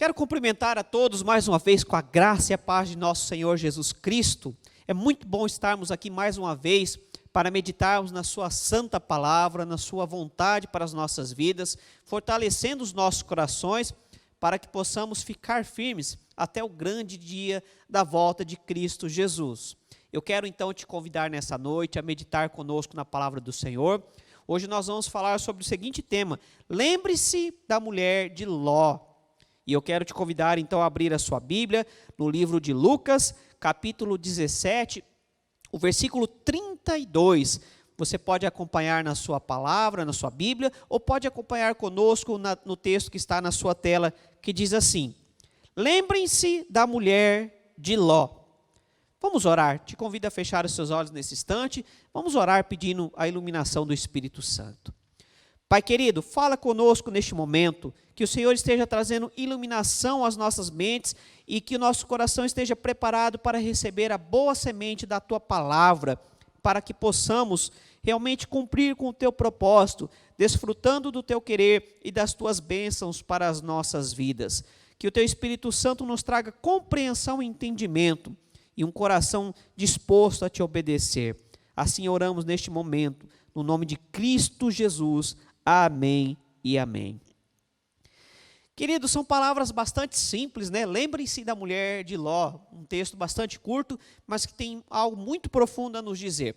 Quero cumprimentar a todos mais uma vez com a graça e a paz de nosso Senhor Jesus Cristo. É muito bom estarmos aqui mais uma vez para meditarmos na sua santa palavra, na sua vontade para as nossas vidas, fortalecendo os nossos corações para que possamos ficar firmes até o grande dia da volta de Cristo Jesus. Eu quero então te convidar nessa noite a meditar conosco na palavra do Senhor. Hoje nós vamos falar sobre o seguinte tema: lembre-se da mulher de Ló. E eu quero te convidar então a abrir a sua Bíblia no livro de Lucas, capítulo 17, o versículo 32. Você pode acompanhar na sua palavra, na sua Bíblia, ou pode acompanhar conosco no texto que está na sua tela, que diz assim: lembrem-se da mulher de Ló. Vamos orar, te convido a fechar os seus olhos nesse instante, vamos orar pedindo a iluminação do Espírito Santo. Pai querido, fala conosco neste momento, que o Senhor esteja trazendo iluminação às nossas mentes e que o nosso coração esteja preparado para receber a boa semente da Tua palavra, para que possamos realmente cumprir com o Teu propósito, desfrutando do Teu querer e das Tuas bênçãos para as nossas vidas. Que o Teu Espírito Santo nos traga compreensão e entendimento e um coração disposto a Te obedecer. Assim oramos neste momento, no nome de Cristo Jesus. Amém e amém. Queridos, são palavras bastante simples, né? Lembrem-se da mulher de Ló, um texto bastante curto, mas que tem algo muito profundo a nos dizer.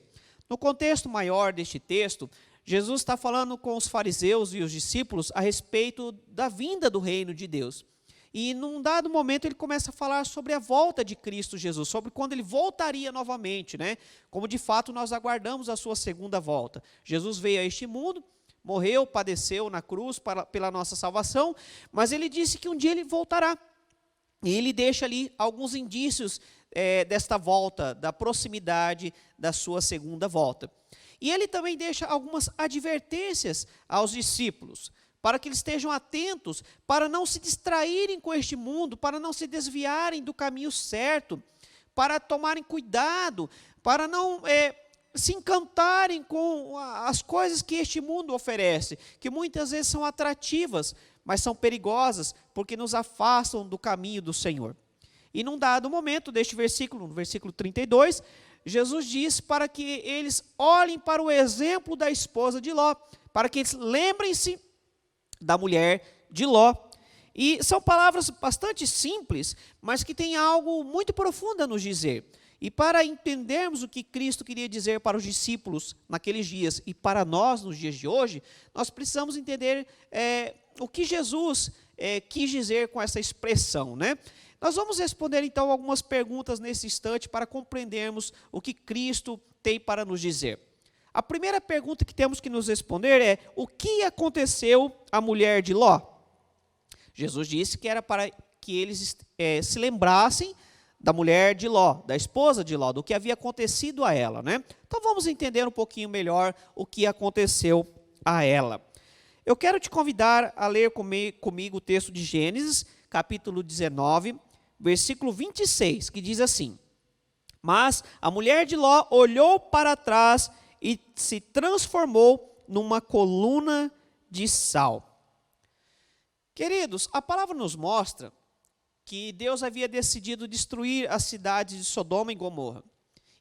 No contexto maior deste texto, Jesus está falando com os fariseus e os discípulos a respeito da vinda do reino de Deus. E num dado momento ele começa a falar sobre a volta de Cristo Jesus, sobre quando ele voltaria novamente, né? Como de fato nós aguardamos a sua segunda volta. Jesus veio a este mundo, morreu, padeceu na cruz pela nossa salvação, mas ele disse que um dia ele voltará. E ele deixa ali alguns indícios desta volta, da proximidade da sua segunda volta. E ele também deixa algumas advertências aos discípulos, para que eles estejam atentos, para não se distraírem com este mundo, para não se desviarem do caminho certo, para tomarem cuidado, para não se encantarem com as coisas que este mundo oferece, que muitas vezes são atrativas, mas são perigosas, porque nos afastam do caminho do Senhor. E num dado momento deste versículo, no versículo 32, Jesus diz para que eles olhem para o exemplo da esposa de Ló, para que eles lembrem-se da mulher de Ló. E são palavras bastante simples, mas que têm algo muito profundo a nos dizer. E para entendermos o que Cristo queria dizer para os discípulos naqueles dias e para nós nos dias de hoje, nós precisamos entender o que Jesus quis dizer com essa expressão, né? Nós vamos responder então algumas perguntas nesse instante para compreendermos o que Cristo tem para nos dizer. A primeira pergunta que temos que nos responder é: o que aconteceu à mulher de Ló? Jesus disse que era para que eles se lembrassem da mulher de Ló, da esposa de Ló, do que havia acontecido a ela, né? Então vamos entender um pouquinho melhor o que aconteceu a ela. Eu quero te convidar a ler comigo o texto de Gênesis, capítulo 19, versículo 26, que diz assim: mas a mulher de Ló olhou para trás e se transformou numa coluna de sal. Queridos, a palavra nos mostra que Deus havia decidido destruir as cidades de Sodoma e Gomorra.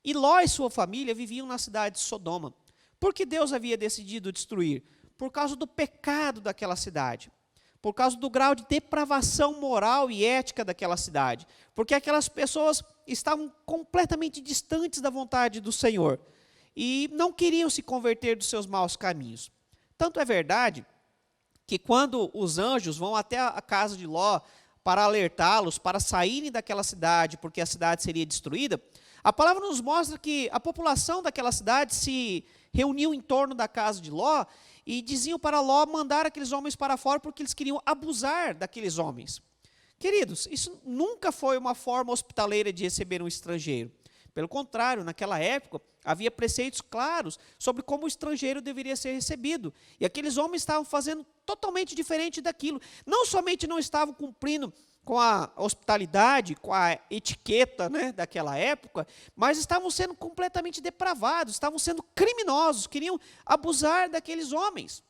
E Ló e sua família viviam na cidade de Sodoma. Por que Deus havia decidido destruir? Por causa do pecado daquela cidade. Por causa do grau de depravação moral e ética daquela cidade. Porque aquelas pessoas estavam completamente distantes da vontade do Senhor. E não queriam se converter dos seus maus caminhos. Tanto é verdade que quando os anjos vão até a casa de Ló para alertá-los, para saírem daquela cidade, porque a cidade seria destruída, a palavra nos mostra que a população daquela cidade se reuniu em torno da casa de Ló e diziam para Ló mandar aqueles homens para fora porque eles queriam abusar daqueles homens. Queridos, isso nunca foi uma forma hospitaleira de receber um estrangeiro. Pelo contrário, naquela época, havia preceitos claros sobre como o estrangeiro deveria ser recebido. E aqueles homens estavam fazendo totalmente diferente daquilo. Não somente não estavam cumprindo com a hospitalidade, com a etiqueta, né, daquela época, mas estavam sendo completamente depravados, estavam sendo criminosos, queriam abusar daqueles homens.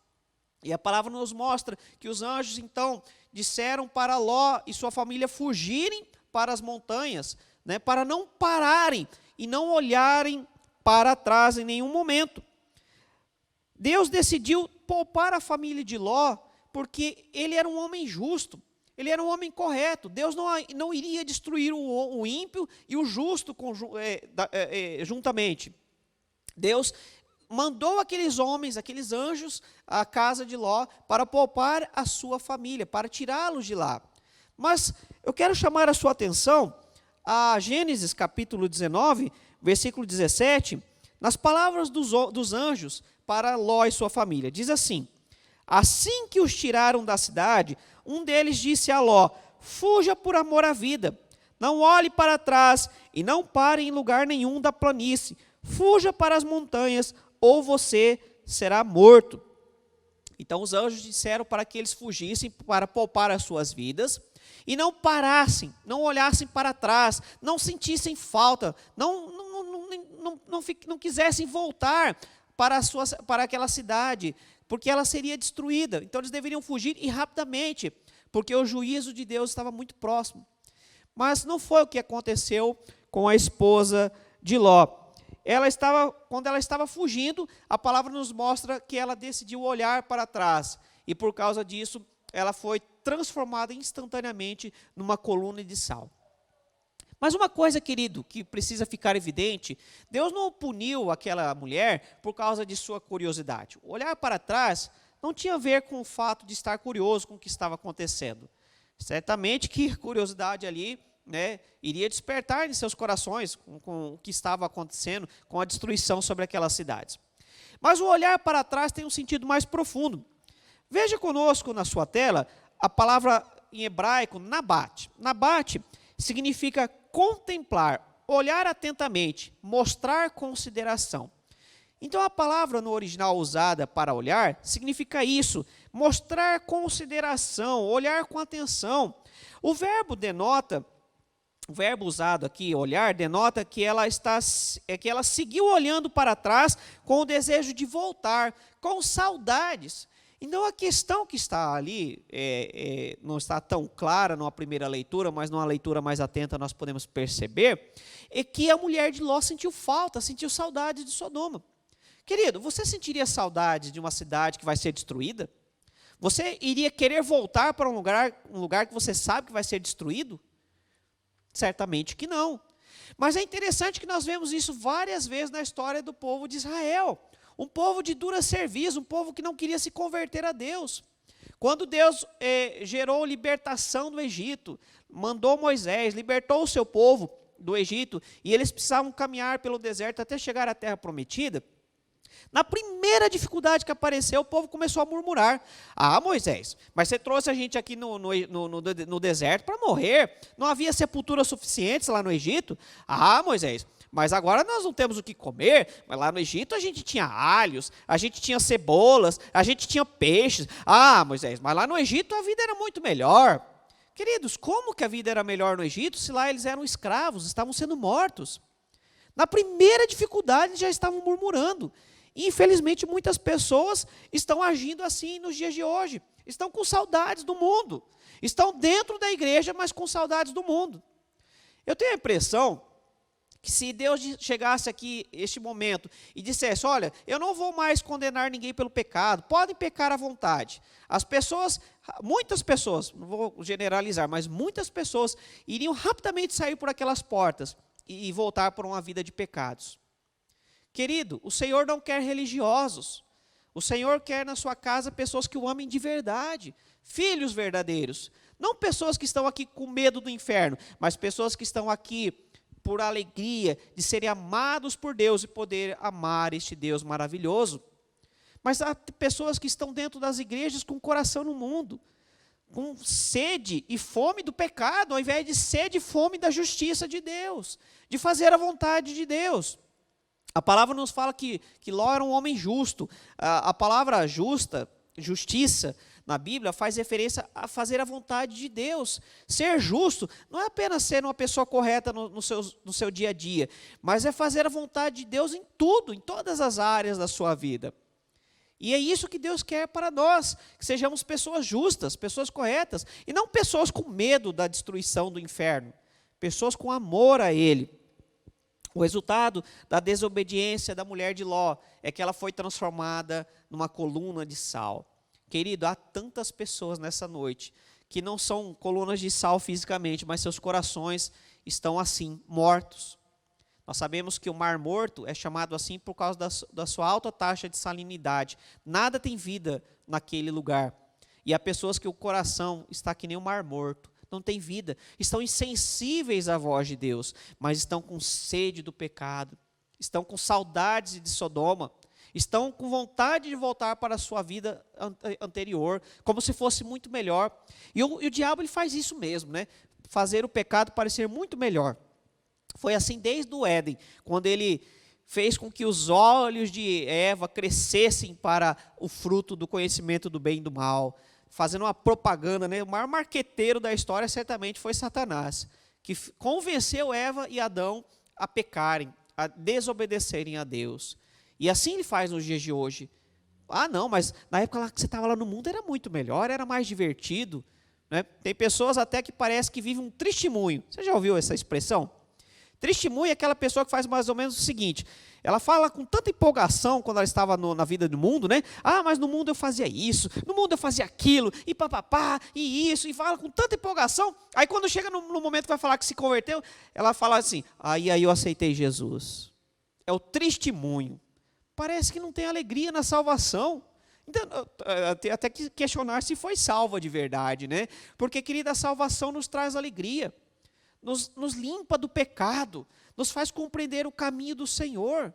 E a palavra nos mostra que os anjos, então, disseram para Ló e sua família fugirem para as montanhas, né, para não pararem e não olharem para trás em nenhum momento. Deus decidiu poupar a família de Ló, porque ele era um homem justo, ele era um homem correto. Deus não iria destruir o ímpio e o justo juntamente. Deus mandou aqueles homens, aqueles anjos, à casa de Ló para poupar a sua família, para tirá-los de lá. Mas eu quero chamar a sua atenção a Gênesis capítulo 19, versículo 17, nas palavras dos anjos para Ló e sua família. Diz assim: assim que os tiraram da cidade, um deles disse a Ló: fuja por amor à vida, não olhe para trás e não pare em lugar nenhum da planície, fuja para as montanhas, ou você será morto. Então os anjos disseram para que eles fugissem para poupar as suas vidas, e não parassem, não olhassem para trás, não sentissem falta, não quisessem voltar para aquela cidade, porque ela seria destruída. Então eles deveriam fugir e rapidamente, porque o juízo de Deus estava muito próximo. Mas não foi o que aconteceu com a esposa de Ló. Quando ela estava fugindo, a palavra nos mostra que ela decidiu olhar para trás, e por causa disso, ela foi transformada instantaneamente numa coluna de sal. Mas uma coisa, querido, que precisa ficar evidente: Deus não puniu aquela mulher por causa de sua curiosidade. Olhar para trás não tinha a ver com o fato de estar curioso com o que estava acontecendo. Certamente que a curiosidade ali, né, iria despertar em seus corações com o que estava acontecendo, com a destruição sobre aquelas cidades. Mas o olhar para trás tem um sentido mais profundo. Veja conosco na sua tela a palavra em hebraico, nabat. Nabat significa contemplar, olhar atentamente, mostrar consideração. Então a palavra no original usada para olhar significa isso, mostrar consideração, olhar com atenção. O verbo usado aqui, olhar, denota que ela seguiu olhando para trás com o desejo de voltar, com saudades. Então, a questão que está ali, não está tão clara numa primeira leitura, mas numa leitura mais atenta nós podemos perceber, é que a mulher de Ló sentiu falta, sentiu saudade de Sodoma. Querido, você sentiria saudade de uma cidade que vai ser destruída? Você iria querer voltar para um lugar que você sabe que vai ser destruído? Certamente que não. Mas é interessante que nós vemos isso várias vezes na história do povo de Israel. Um povo de dura serviço, um povo que não queria se converter a Deus. Quando Deus gerou libertação do Egito, mandou Moisés, libertou o seu povo do Egito, e eles precisavam caminhar pelo deserto até chegar à terra prometida, na primeira dificuldade que apareceu, o povo começou a murmurar: ah, Moisés, mas você trouxe a gente aqui no deserto para morrer, não havia sepulturas suficientes lá no Egito? Ah, Moisés, mas agora nós não temos o que comer, mas lá no Egito a gente tinha alhos, a gente tinha cebolas, a gente tinha peixes. Ah, Moisés, mas lá no Egito a vida era muito melhor. Queridos, como que a vida era melhor no Egito se lá eles eram escravos, estavam sendo mortos? Na primeira dificuldade já estavam murmurando. E, infelizmente, muitas pessoas estão agindo assim nos dias de hoje. Estão com saudades do mundo. Estão dentro da igreja, mas com saudades do mundo. Eu tenho a impressão que se Deus chegasse aqui, este momento, e dissesse: olha, eu não vou mais condenar ninguém pelo pecado, podem pecar à vontade. As pessoas, muitas pessoas, não vou generalizar, mas muitas pessoas iriam rapidamente sair por aquelas portas e voltar por uma vida de pecados. Querido, o Senhor não quer religiosos. O Senhor quer na sua casa pessoas que o amem de verdade, filhos verdadeiros. Não pessoas que estão aqui com medo do inferno, mas pessoas que estão aqui por alegria de serem amados por Deus e poder amar este Deus maravilhoso. Mas há pessoas que estão dentro das igrejas com o coração no mundo, com sede e fome do pecado, ao invés de sede e fome da justiça de Deus, de fazer a vontade de Deus. A palavra nos fala que Ló era um homem justo. A palavra justiça, na Bíblia, faz referência a fazer a vontade de Deus. Ser justo não é apenas ser uma pessoa correta no seu dia a dia, mas é fazer a vontade de Deus em tudo, em todas as áreas da sua vida. E é isso que Deus quer para nós, que sejamos pessoas justas, pessoas corretas, e não pessoas com medo da destruição do inferno, pessoas com amor a Ele. O resultado da desobediência da mulher de Ló é que ela foi transformada numa coluna de sal. Querido, há tantas pessoas nessa noite que não são colunas de sal fisicamente, mas seus corações estão assim, mortos. Nós sabemos que o Mar Morto é chamado assim por causa da sua alta taxa de salinidade. Nada tem vida naquele lugar. E há pessoas que o coração está que nem o Mar Morto, não tem vida. Estão insensíveis à voz de Deus, mas estão com sede do pecado. Estão com saudades de Sodoma. Estão com vontade de voltar para a sua vida anterior, como se fosse muito melhor. E o diabo ele faz isso mesmo, né? Fazer o pecado parecer muito melhor. Foi assim desde o Éden, quando ele fez com que os olhos de Eva crescessem para o fruto do conhecimento do bem e do mal, fazendo uma propaganda, né? O maior marqueteiro da história certamente foi Satanás, que convenceu Eva e Adão a pecarem, a desobedecerem a Deus. E assim ele faz nos dias de hoje. Ah, não, mas na época lá que você estava lá no mundo era muito melhor, era mais divertido, né? Tem pessoas até que parece que vivem um testemunho. Você já ouviu essa expressão? Testemunho é aquela pessoa que faz mais ou menos o seguinte, ela fala com tanta empolgação quando ela estava na vida do mundo, né? Ah, mas no mundo eu fazia isso, no mundo eu fazia aquilo, e papapá, e isso, e fala com tanta empolgação. Aí quando chega no momento que vai falar que se converteu, ela fala assim, aí eu aceitei Jesus. É o testemunho. Parece que não tem alegria na salvação. Então, até que questionar se foi salva de verdade, né? Porque, querida, a salvação nos traz alegria. Nos limpa do pecado, nos faz compreender o caminho do Senhor.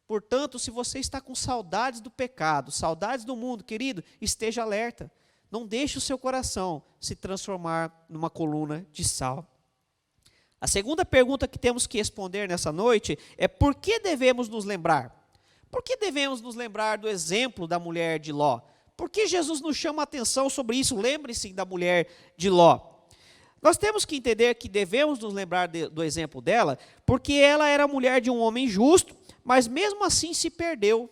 Portanto, se você está com saudades do pecado, saudades do mundo, querido, esteja alerta. Não deixe o seu coração se transformar numa coluna de sal. A segunda pergunta que temos que responder nessa noite é por que devemos nos lembrar? Por que devemos nos lembrar do exemplo da mulher de Ló? Por que Jesus nos chama a atenção sobre isso? Lembre-se da mulher de Ló. Nós temos que entender que devemos nos lembrar do exemplo dela, porque ela era mulher de um homem justo, mas mesmo assim se perdeu.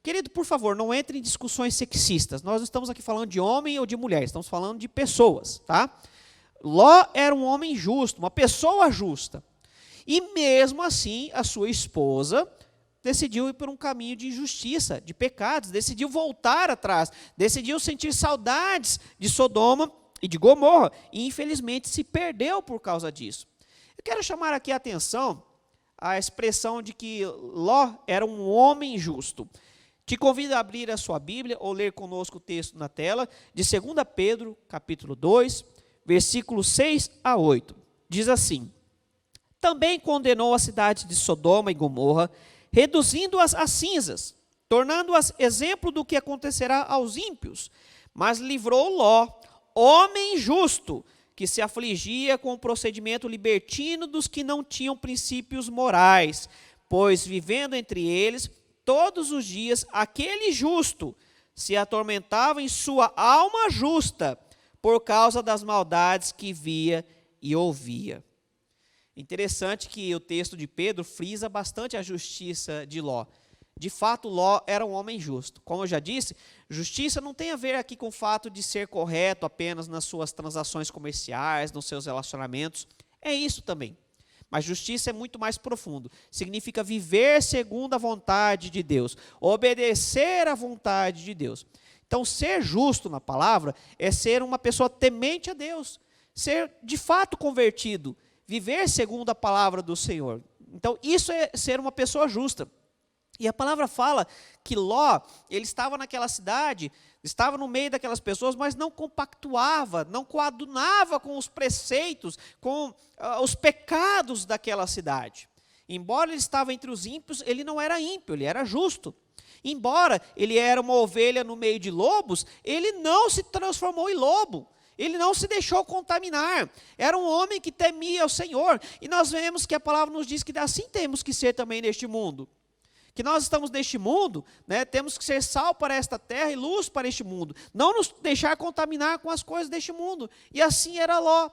Querido, por favor, não entre em discussões sexistas. Nós não estamos aqui falando de homem ou de mulher, estamos falando de pessoas, tá? Ló era um homem justo, uma pessoa justa. E mesmo assim, a sua esposa decidiu ir por um caminho de injustiça, de pecados, decidiu voltar atrás, decidiu sentir saudades de Sodoma e de Gomorra, e infelizmente se perdeu por causa disso. Eu quero chamar aqui a atenção à expressão de que Ló era um homem justo. Te convido a abrir a sua Bíblia ou ler conosco o texto na tela, de 2 Pedro, capítulo 2, versículos 6 a 8. Diz assim, também condenou a cidade de Sodoma e Gomorra, reduzindo-as a cinzas, tornando-as exemplo do que acontecerá aos ímpios, mas livrou Ló, homem justo, que se afligia com o procedimento libertino dos que não tinham princípios morais, pois vivendo entre eles, todos os dias, aquele justo se atormentava em sua alma justa, por causa das maldades que via e ouvia. Interessante que o texto de Pedro frisa bastante a justiça de Ló. De fato, Ló era um homem justo. Como eu já disse, justiça não tem a ver aqui com o fato de ser correto apenas nas suas transações comerciais, nos seus relacionamentos. É isso também. Mas justiça é muito mais profundo. Significa viver segundo a vontade de Deus, obedecer à vontade de Deus. Então, ser justo na palavra é ser uma pessoa temente a Deus, ser de fato convertido, viver segundo a palavra do Senhor. Então, isso é ser uma pessoa justa. E a palavra fala que Ló, ele estava naquela cidade, estava no meio daquelas pessoas, mas não compactuava, não coadunava com os preceitos, com os pecados daquela cidade. Embora ele estava entre os ímpios, ele não era ímpio, ele era justo. Embora ele era uma ovelha no meio de lobos, ele não se transformou em lobo. Ele não se deixou contaminar. Era um homem que temia o Senhor. E nós vemos que a palavra nos diz que assim temos que ser também neste mundo. Que nós estamos neste mundo, né, temos que ser sal para esta terra e luz para este mundo. Não nos deixar contaminar com as coisas deste mundo. E assim era Ló.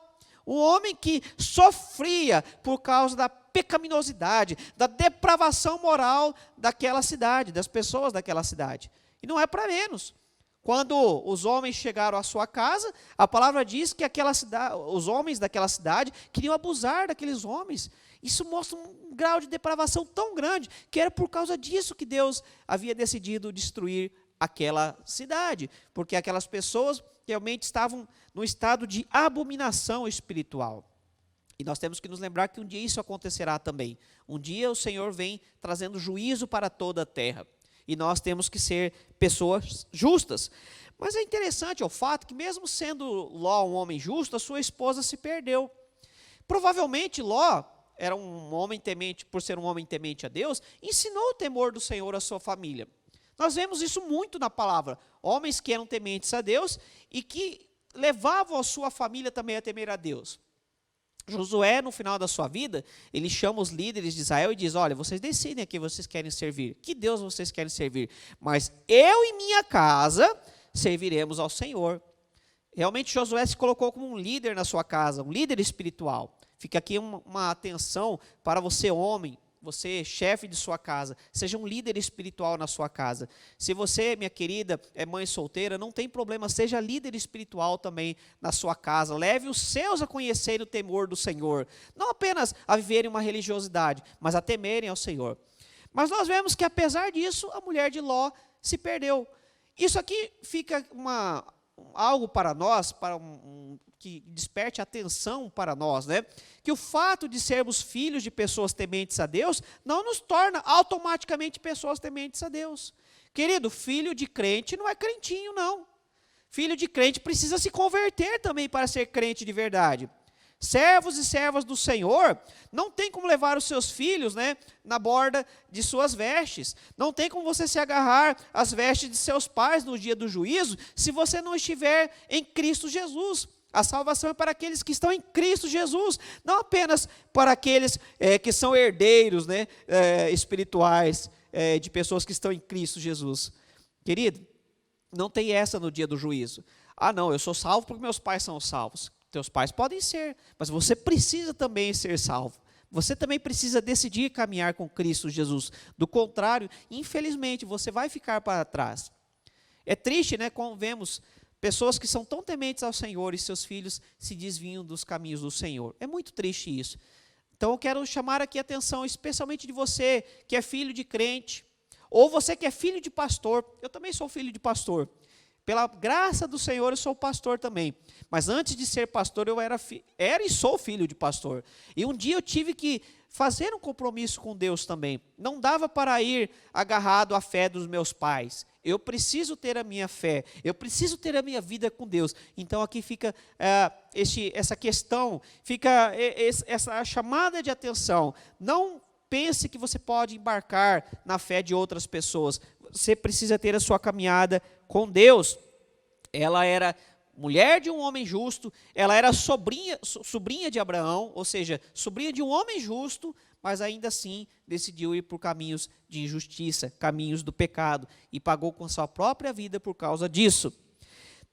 Um homem que sofria por causa da pecaminosidade, da depravação moral daquela cidade, das pessoas daquela cidade. E não é para menos. Quando os homens chegaram à sua casa, a palavra diz que os homens daquela cidade queriam abusar daqueles homens. Isso mostra um grau de depravação tão grande, que era por causa disso que Deus havia decidido destruir aquela cidade, porque aquelas pessoas realmente estavam num estado de abominação espiritual. E nós temos que nos lembrar que um dia isso acontecerá também. Um dia o Senhor vem trazendo juízo para toda a terra. E nós temos que ser pessoas justas. Mas é interessante o fato que, mesmo sendo Ló um homem justo, a sua esposa se perdeu. Provavelmente Ló era um homem temente, por ser um homem temente a Deus, ensinou o temor do Senhor à sua família. Nós vemos isso muito na palavra. Homens que eram tementes a Deus e que levavam a sua família também a temer a Deus. Josué, no final da sua vida, ele chama os líderes de Israel e diz: olha, vocês decidem a quem vocês querem servir, que Deus vocês querem servir, mas eu e minha casa serviremos ao Senhor. Realmente Josué se colocou como um líder na sua casa, um líder espiritual. Fica aqui uma atenção para você, homem, você, chefe de sua casa, seja um líder espiritual na sua casa. Se você, minha querida, é mãe solteira, não tem problema, seja líder espiritual também na sua casa. Leve os seus a conhecer o temor do Senhor. Não apenas a viverem uma religiosidade, mas a temerem ao Senhor. Mas nós vemos que, apesar disso, a mulher de Ló se perdeu. Isso aqui fica algo para nós, que desperte atenção para nós, né? Que o fato de sermos filhos de pessoas tementes a Deus não nos torna automaticamente pessoas tementes a Deus. Querido, filho de crente não é crentinho, não. Filho de crente precisa se converter também para ser crente de verdade. Servos e servas do Senhor não tem como levar os seus filhos, né, na borda de suas vestes. Não tem como você se agarrar às vestes de seus pais no dia do juízo, se você não estiver em Cristo Jesus. A salvação é para aqueles que estão em Cristo Jesus, não apenas para aqueles que são herdeiros, né, espirituais, de pessoas que estão em Cristo Jesus. Querido, não tem essa no dia do juízo. Ah, não, eu sou salvo porque meus pais são salvos. Teus pais podem ser, mas você precisa também ser salvo. Você também precisa decidir caminhar com Cristo Jesus. Do contrário, infelizmente, você vai ficar para trás. É triste, né, quando vemos pessoas que são tão tementes ao Senhor e seus filhos se desviam dos caminhos do Senhor. É muito triste isso. Então eu quero chamar aqui a atenção, especialmente de você que é filho de crente, ou você que é filho de pastor. Eu também sou filho de pastor. Pela graça do Senhor, eu sou pastor também. Mas antes de ser pastor, eu era e sou filho de pastor. E um dia eu tive que fazer um compromisso com Deus também. Não dava para ir agarrado à fé dos meus pais. Eu preciso ter a minha fé. Eu preciso ter a minha vida com Deus. Então aqui fica essa questão, fica essa chamada de atenção. Não pense que você pode embarcar na fé de outras pessoas. Você precisa ter a sua caminhada com Deus. Ela era mulher de um homem justo, ela era sobrinha de Abraão, ou seja, sobrinha de um homem justo, mas ainda assim decidiu ir por caminhos de injustiça, caminhos do pecado, e pagou com a sua própria vida por causa disso.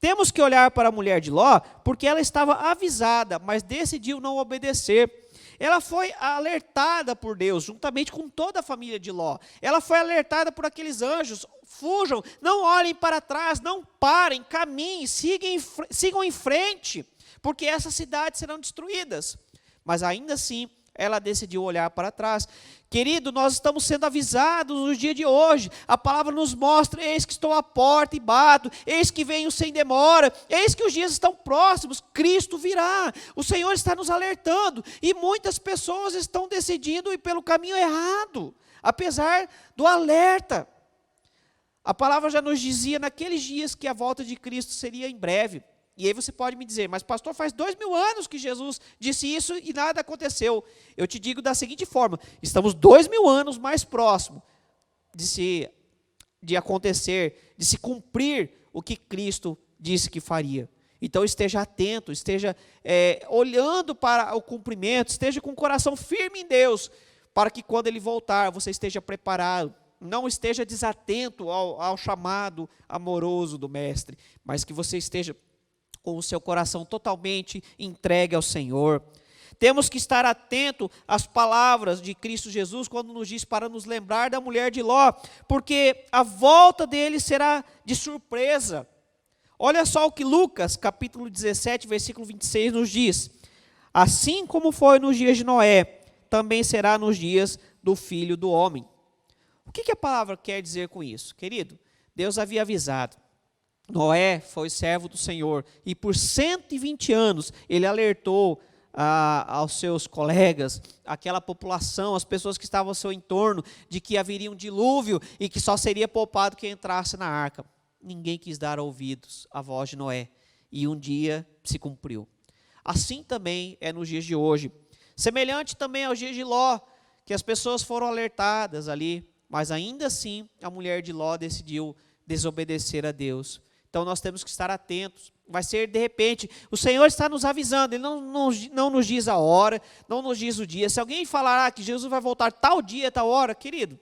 Temos que olhar para a mulher de Ló, porque ela estava avisada, mas decidiu não obedecer. Ela foi alertada por Deus, juntamente com toda a família de Ló. Ela foi alertada por aqueles anjos: fujam, não olhem para trás, não parem, caminhem, sigam em frente, porque essas cidades serão destruídas. Mas ainda assim, ela decidiu olhar para trás. Querido, nós estamos sendo avisados no dia de hoje. A palavra nos mostra: eis que estou à porta e bato, eis que venho sem demora, eis que os dias estão próximos, Cristo virá. O Senhor está nos alertando, e muitas pessoas estão decidindo ir pelo caminho errado, apesar do alerta. A palavra já nos dizia naqueles dias que a volta de Cristo seria em breve. E aí você pode me dizer: mas pastor, faz 2000 anos que Jesus disse isso e nada aconteceu. Eu te digo da seguinte forma: estamos 2000 anos mais próximos de acontecer, de se cumprir o que Cristo disse que faria. Então esteja atento, esteja olhando para o cumprimento, esteja com o coração firme em Deus, para que quando Ele voltar, você esteja preparado. Não esteja desatento ao chamado amoroso do Mestre, mas que você esteja com o seu coração totalmente entregue ao Senhor. Temos que estar atento às palavras de Cristo Jesus quando nos diz para nos lembrar da mulher de Ló, porque a volta dele será de surpresa. Olha só o que Lucas, capítulo 17, versículo 26 nos diz: assim como foi nos dias de Noé, também será nos dias do Filho do Homem. O que a palavra quer dizer com isso? Querido, Deus havia avisado. Noé foi servo do Senhor e por 120 anos ele alertou aos seus colegas, aquela população, as pessoas que estavam ao seu entorno, de que haveria um dilúvio e que só seria poupado quem entrasse na arca. Ninguém quis dar ouvidos à voz de Noé, e um dia se cumpriu. Assim também é nos dias de hoje, semelhante também aos dias de Ló, que as pessoas foram alertadas ali, mas ainda assim a mulher de Ló decidiu desobedecer a Deus. Então nós temos que estar atentos. Vai ser de repente, o Senhor está nos avisando, Ele não nos diz a hora, não nos diz o dia. Se alguém falar que Jesus vai voltar tal dia, tal hora, querido,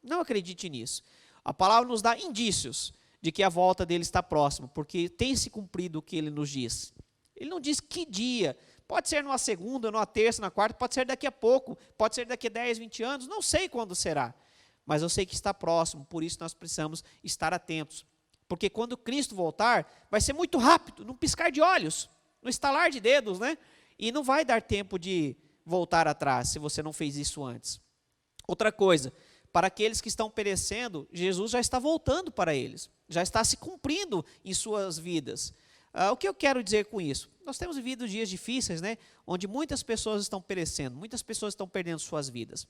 não acredite nisso. A palavra nos dá indícios de que a volta dele está próxima, porque tem se cumprido o que Ele nos diz. Ele não diz que dia, pode ser numa segunda, numa terça, na quarta, pode ser daqui a pouco, pode ser daqui a 10, 20 anos, não sei quando será, mas eu sei que está próximo, por isso nós precisamos estar atentos. Porque quando Cristo voltar, vai ser muito rápido, num piscar de olhos, no estalar de dedos, né? E não vai dar tempo de voltar atrás, se você não fez isso antes. Outra coisa, para aqueles que estão perecendo, Jesus já está voltando para eles, já está se cumprindo em suas vidas. O que eu quero dizer com isso? Nós temos vivido dias difíceis, né? Onde muitas pessoas estão perecendo, muitas pessoas estão perdendo suas vidas.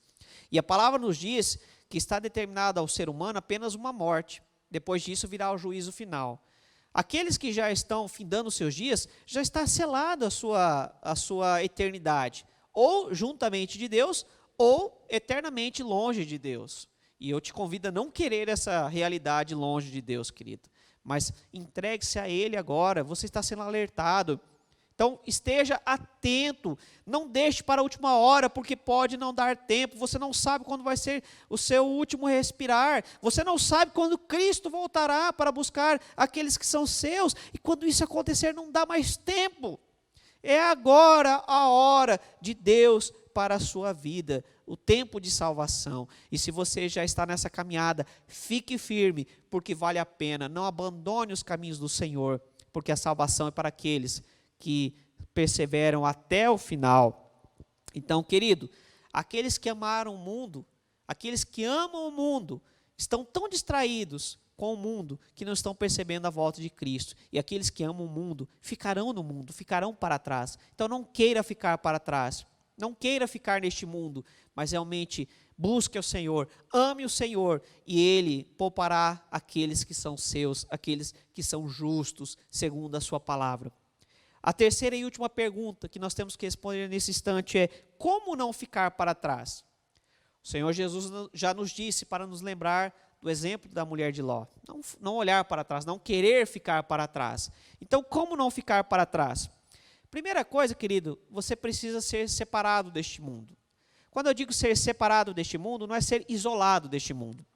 E a palavra nos diz que está determinada ao ser humano apenas uma morte. Depois disso virá o juízo final. Aqueles que já estão findando os seus dias, já está selado a sua eternidade, ou juntamente de Deus, ou eternamente longe de Deus. E eu te convido a não querer essa realidade longe de Deus, querido. Mas entregue-se a Ele agora, você está sendo alertado. Então, esteja atento, não deixe para a última hora, porque pode não dar tempo, você não sabe quando vai ser o seu último respirar, você não sabe quando Cristo voltará para buscar aqueles que são seus, e quando isso acontecer não dá mais tempo. É agora a hora de Deus para a sua vida, o tempo de salvação. E se você já está nessa caminhada, fique firme, porque vale a pena, não abandone os caminhos do Senhor, porque a salvação é para aqueles que perseveram até o final. Então, querido, aqueles que amaram o mundo, aqueles que amam o mundo, estão tão distraídos com o mundo que não estão percebendo a volta de Cristo. E aqueles que amam o mundo ficarão no mundo, ficarão para trás. Então não queira ficar para trás, não queira ficar neste mundo, mas realmente busque o Senhor, ame o Senhor, e Ele poupará aqueles que são seus, aqueles que são justos, segundo a sua palavra. A terceira e última pergunta que nós temos que responder nesse instante é: como não ficar para trás? O Senhor Jesus já nos disse para nos lembrar do exemplo da mulher de Ló. Não olhar para trás, não querer ficar para trás. Então, como não ficar para trás? Primeira coisa, querido, você precisa ser separado deste mundo. Quando eu digo ser separado deste mundo, não é ser isolado deste mundo.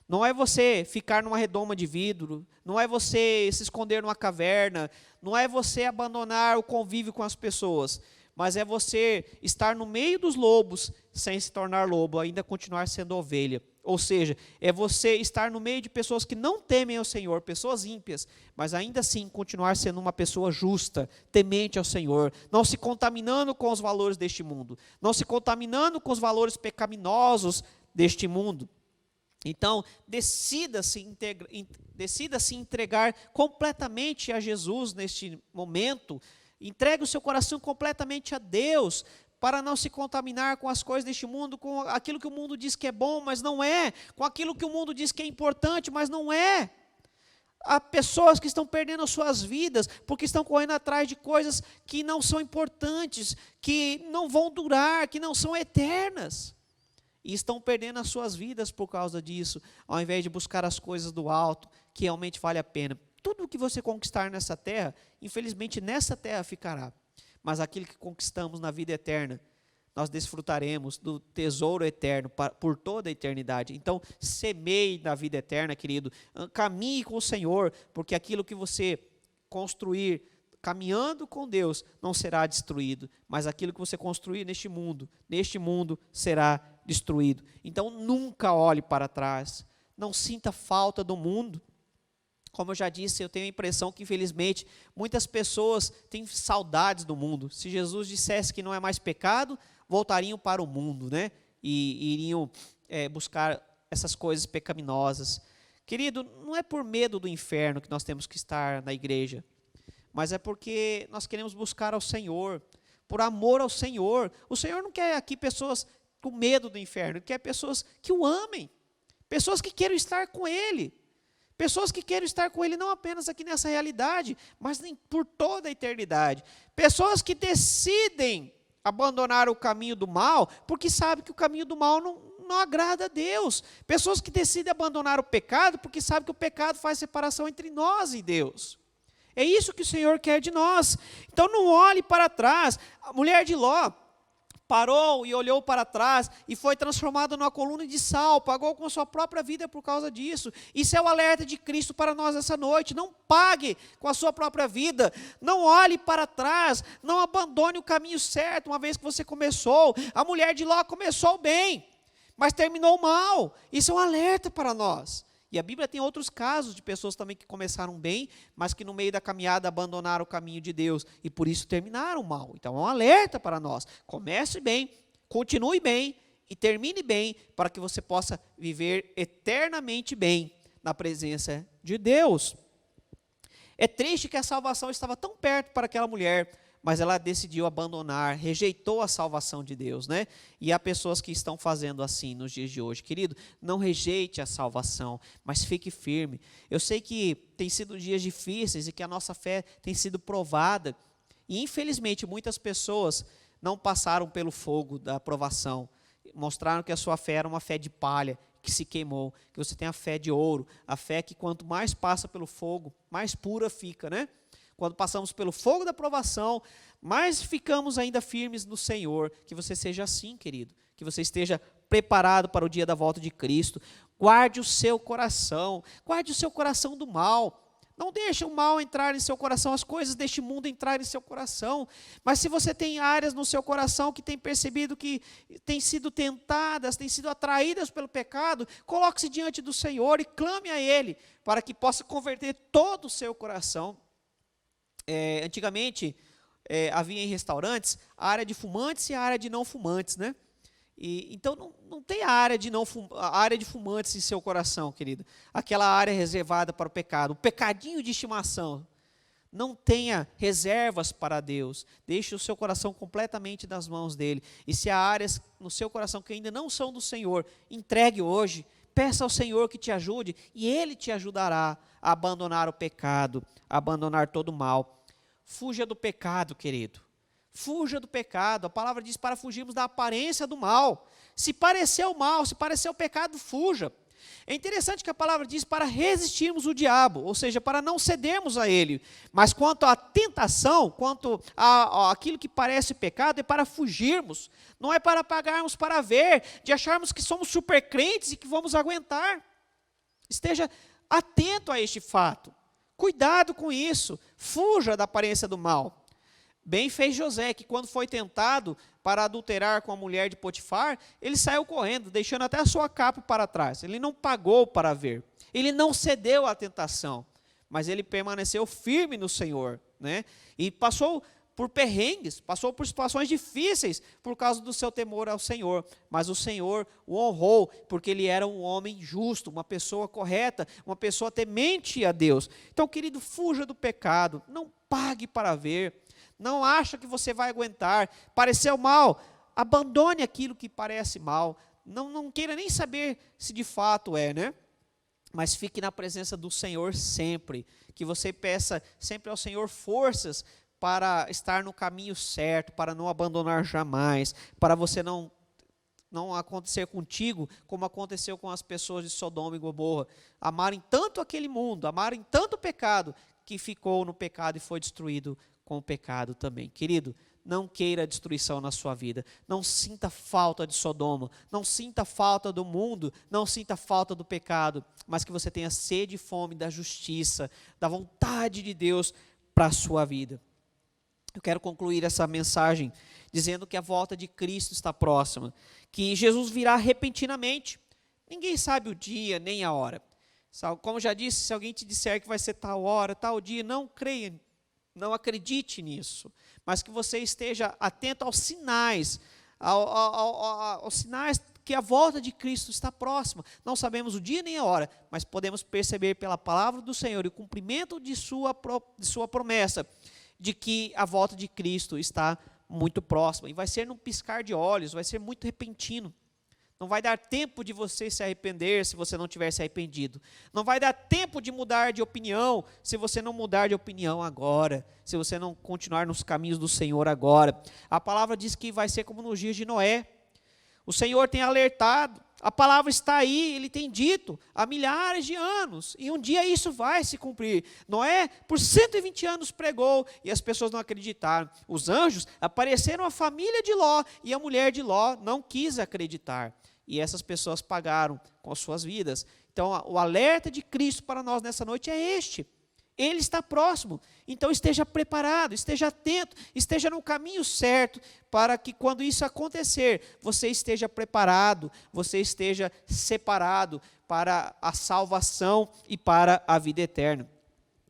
Não é você ficar numa redoma de vidro, não é você se esconder numa caverna, não é você abandonar o convívio com as pessoas, mas é você estar no meio dos lobos sem se tornar lobo, ainda continuar sendo ovelha. Ou seja, é você estar no meio de pessoas que não temem ao Senhor, pessoas ímpias, mas ainda assim continuar sendo uma pessoa justa, temente ao Senhor, não se contaminando com os valores deste mundo, não se contaminando com os valores pecaminosos deste mundo. Então, decida-se entregar completamente a Jesus neste momento. Entregue o seu coração completamente a Deus, para não se contaminar com as coisas deste mundo, com aquilo que o mundo diz que é bom, mas não é, com aquilo que o mundo diz que é importante, mas não é. Há pessoas que estão perdendo as suas vidas, porque estão correndo atrás de coisas que não são importantes, que não vão durar, que não são eternas. E estão perdendo as suas vidas por causa disso, ao invés de buscar as coisas do alto, que realmente vale a pena. Tudo o que você conquistar nessa terra, infelizmente nessa terra ficará. Mas aquilo que conquistamos na vida eterna, nós desfrutaremos do tesouro eterno por toda a eternidade. Então, semeie na vida eterna, querido. Caminhe com o Senhor, porque aquilo que você construir caminhando com Deus, não será destruído, mas aquilo que você construir neste mundo será destruído. Então nunca olhe para trás, não sinta falta do mundo. Como eu já disse, eu tenho a impressão que, infelizmente, muitas pessoas têm saudades do mundo. Se Jesus dissesse que não é mais pecado, voltariam para o mundo, né? E iriam buscar essas coisas pecaminosas. Querido, não é por medo do inferno que nós temos que estar na igreja, mas é porque nós queremos buscar ao Senhor, por amor ao Senhor. O Senhor não quer aqui pessoas com medo do inferno, Ele quer pessoas que o amem, pessoas que queiram estar com Ele. Pessoas que querem estar com Ele não apenas aqui nessa realidade, mas por toda a eternidade. Pessoas que decidem abandonar o caminho do mal, porque sabem que o caminho do mal não agrada a Deus. Pessoas que decidem abandonar o pecado, porque sabem que o pecado faz separação entre nós e Deus. É isso que o Senhor quer de nós. Então não olhe para trás. A mulher de Ló parou e olhou para trás e foi transformada numa coluna de sal, pagou com a sua própria vida por causa disso. Isso é o alerta de Cristo para nós essa noite. Não pague com a sua própria vida, não olhe para trás, não abandone o caminho certo, uma vez que você começou. A mulher de Ló começou bem, mas terminou mal. Isso é um alerta para nós. E a Bíblia tem outros casos de pessoas também que começaram bem, mas que no meio da caminhada abandonaram o caminho de Deus e por isso terminaram mal. Então é um alerta para nós. Comece bem, continue bem e termine bem para que você possa viver eternamente bem na presença de Deus. É triste que a salvação estava tão perto para aquela mulher, mas ela decidiu abandonar, rejeitou a salvação de Deus, né? E há pessoas que estão fazendo assim nos dias de hoje. Querido, não rejeite a salvação, mas fique firme. Eu sei que tem sido dias difíceis e que a nossa fé tem sido provada. E infelizmente muitas pessoas não passaram pelo fogo da provação. Mostraram que a sua fé era uma fé de palha, que se queimou. Que você tem a fé de ouro, a fé que quanto mais passa pelo fogo, mais pura fica, né? Quando passamos pelo fogo da provação, mais ficamos ainda firmes no Senhor. Que você seja assim, querido. Que você esteja preparado para o dia da volta de Cristo. Guarde o seu coração do mal. Não deixe o mal entrar em seu coração, as coisas deste mundo entrar em seu coração. Mas se você tem áreas no seu coração que tem percebido que têm sido tentadas, têm sido atraídas pelo pecado, coloque-se diante do Senhor e clame a Ele, para que possa converter todo o seu coração. Antigamente, havia em restaurantes a área de fumantes e a área de não fumantes, né? Então, não tem a área de fumantes em seu coração, querido. Aquela área reservada para o pecado, o pecadinho de estimação. Não tenha reservas para Deus. Deixe o seu coração completamente nas mãos dEle. E se há áreas no seu coração que ainda não são do Senhor, entregue hoje. Peça ao Senhor que te ajude e Ele te ajudará a abandonar o pecado, a abandonar todo o mal. Fuja do pecado, querido. Fuja do pecado. A palavra diz para fugirmos da aparência do mal. Se parecer o mal, se parecer o pecado, fuja. É interessante que a palavra diz para resistirmos o diabo, ou seja, para não cedermos a ele. Mas quanto à tentação, quanto àquilo que parece pecado, é para fugirmos. Não é para pagarmos para ver, de acharmos que somos super crentes e que vamos aguentar. Esteja atento a este fato. Cuidado com isso. Fuja da aparência do mal. Bem fez José, que quando foi tentado para adulterar com a mulher de Potifar, ele saiu correndo, deixando até a sua capa para trás. Ele não pagou para ver. Ele não cedeu à tentação, mas ele permaneceu firme no Senhor, né? E passou por perrengues, passou por situações difíceis por causa do seu temor ao Senhor. Mas o Senhor o honrou, porque ele era um homem justo, uma pessoa correta, uma pessoa temente a Deus. Então, querido, fuja do pecado, não pague para ver. Não acha que você vai aguentar. Pareceu mal, abandone aquilo que parece mal. Não queira nem saber se de fato é, né? Mas fique na presença do Senhor sempre. Que você peça sempre ao Senhor forças para estar no caminho certo, para não abandonar jamais, para você não acontecer contigo como aconteceu com as pessoas de Sodoma e Gomorra. Amarem tanto aquele mundo, amarem tanto o pecado, que ficou no pecado e foi destruído com o pecado também. Querido, não queira a destruição na sua vida. Não sinta falta de Sodoma. Não sinta falta do mundo. Não sinta falta do pecado. Mas que você tenha sede e fome da justiça, da vontade de Deus para a sua vida. Eu quero concluir essa mensagem dizendo que a volta de Cristo está próxima, que Jesus virá repentinamente. Ninguém sabe o dia nem a hora. Como já disse, se alguém te disser que vai ser tal hora, tal dia, não creia, não acredite nisso, mas que você esteja atento aos sinais, aos sinais que a volta de Cristo está próxima. Não sabemos o dia nem a hora, mas podemos perceber pela palavra do Senhor e o cumprimento de sua promessa, de que a volta de Cristo está muito próxima, e vai ser num piscar de olhos, vai ser muito repentino. Não vai dar tempo de você se arrepender se você não tiver se arrependido. Não vai dar tempo de mudar de opinião se você não mudar de opinião agora, se você não continuar nos caminhos do Senhor agora. A palavra diz que vai ser como nos dias de Noé. O Senhor tem alertado, a palavra está aí, Ele tem dito há milhares de anos, e um dia isso vai se cumprir. Noé, por 120 anos pregou, e as pessoas não acreditaram. Os anjos apareceram à família de Ló, e a mulher de Ló não quis acreditar. E essas pessoas pagaram com as suas vidas. Então, o alerta de Cristo para nós nessa noite é este. Ele está próximo, então esteja preparado, esteja atento, esteja no caminho certo, para que quando isso acontecer, você esteja preparado, você esteja separado para a salvação e para a vida eterna.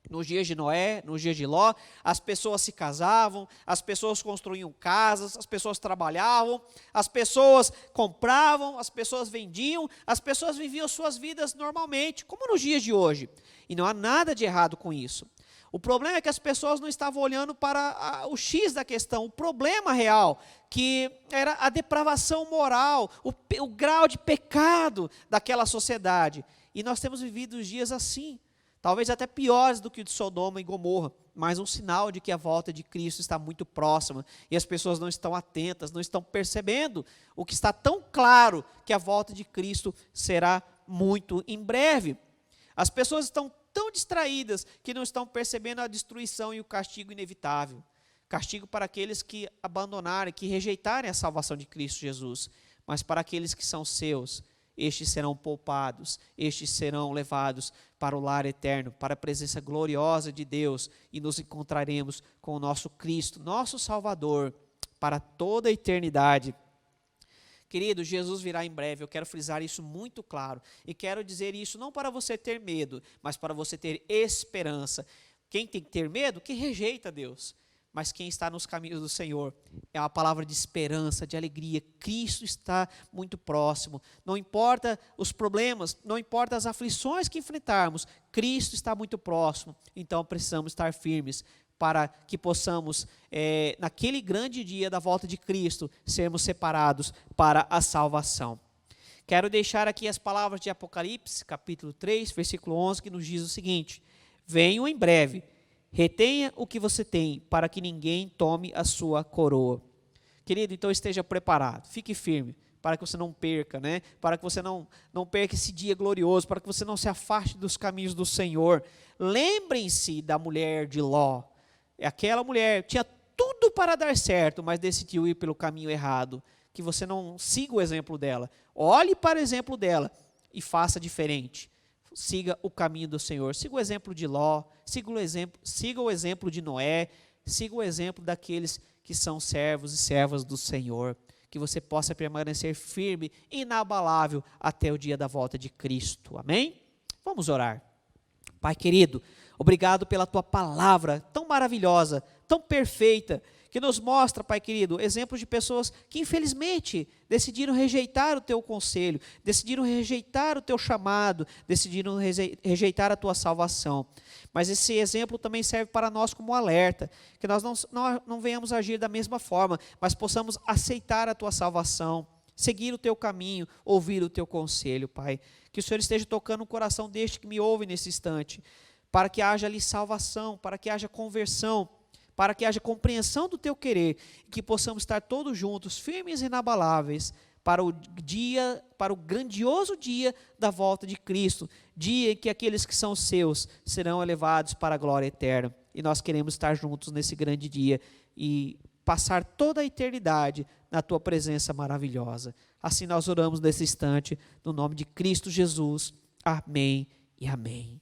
Nos dias de Noé, nos dias de Ló, as pessoas se casavam, as pessoas construíam casas, as pessoas trabalhavam, as pessoas compravam, as pessoas vendiam, as pessoas viviam suas vidas normalmente, como nos dias de hoje. E não há nada de errado com isso. O problema é que as pessoas não estavam olhando para o X da questão, o problema real, que era a depravação moral, o grau de pecado daquela sociedade. E nós temos vivido os dias assim. Talvez até piores do que o de Sodoma e Gomorra, mas um sinal de que a volta de Cristo está muito próxima, e as pessoas não estão atentas, não estão percebendo o que está tão claro, que a volta de Cristo será muito em breve. As pessoas estão tão distraídas que não estão percebendo a destruição e o castigo inevitável. Castigo para aqueles que abandonarem, que rejeitarem a salvação de Cristo Jesus, mas para aqueles que são seus, estes serão poupados, estes serão levados para o lar eterno, para a presença gloriosa de Deus, e nos encontraremos com o nosso Cristo, nosso Salvador, para toda a eternidade. Querido, Jesus virá em breve, eu quero frisar isso muito claro, e quero dizer isso não para você ter medo, mas para você ter esperança. Quem tem que ter medo, que rejeita Deus. Mas quem está nos caminhos do Senhor, é uma palavra de esperança, de alegria. Cristo está muito próximo. Não importa os problemas, não importa as aflições que enfrentarmos, Cristo está muito próximo. Então precisamos estar firmes para que possamos, naquele grande dia da volta de Cristo, sermos separados para a salvação. Quero deixar aqui as palavras de Apocalipse, capítulo 3, versículo 11, que nos diz o seguinte: venho em breve. Retenha o que você tem, para que ninguém tome a sua coroa. Querido, então esteja preparado, fique firme, para que você não perca, para que você não perca esse dia glorioso, para que você não se afaste dos caminhos do Senhor. Lembrem-se da mulher de Ló. Aquela mulher tinha tudo para dar certo, mas decidiu ir pelo caminho errado. Que você não siga o exemplo dela. Olhe para o exemplo dela e faça diferente. Siga o caminho do Senhor, siga o exemplo de Ló, siga o exemplo de Noé, siga o exemplo daqueles que são servos e servas do Senhor, que você possa permanecer firme, inabalável, até o dia da volta de Cristo, amém? Vamos orar. Pai querido, obrigado pela Tua palavra tão maravilhosa, tão perfeita, que nos mostra, Pai querido, exemplos de pessoas que infelizmente decidiram rejeitar o Teu conselho, decidiram rejeitar o Teu chamado, decidiram rejeitar a Tua salvação. Mas esse exemplo também serve para nós como alerta, que nós não venhamos agir da mesma forma, mas possamos aceitar a Tua salvação, seguir o Teu caminho, ouvir o Teu conselho, Pai. Que o Senhor esteja tocando o coração deste que me ouve nesse instante, para que haja ali salvação, para que haja conversão, para que haja compreensão do Teu querer, e que possamos estar todos juntos, firmes e inabaláveis, para o grandioso dia da volta de Cristo, dia em que aqueles que são seus serão elevados para a glória eterna. E nós queremos estar juntos nesse grande dia e passar toda a eternidade na Tua presença maravilhosa. Assim nós oramos nesse instante, no nome de Cristo Jesus. Amém e amém.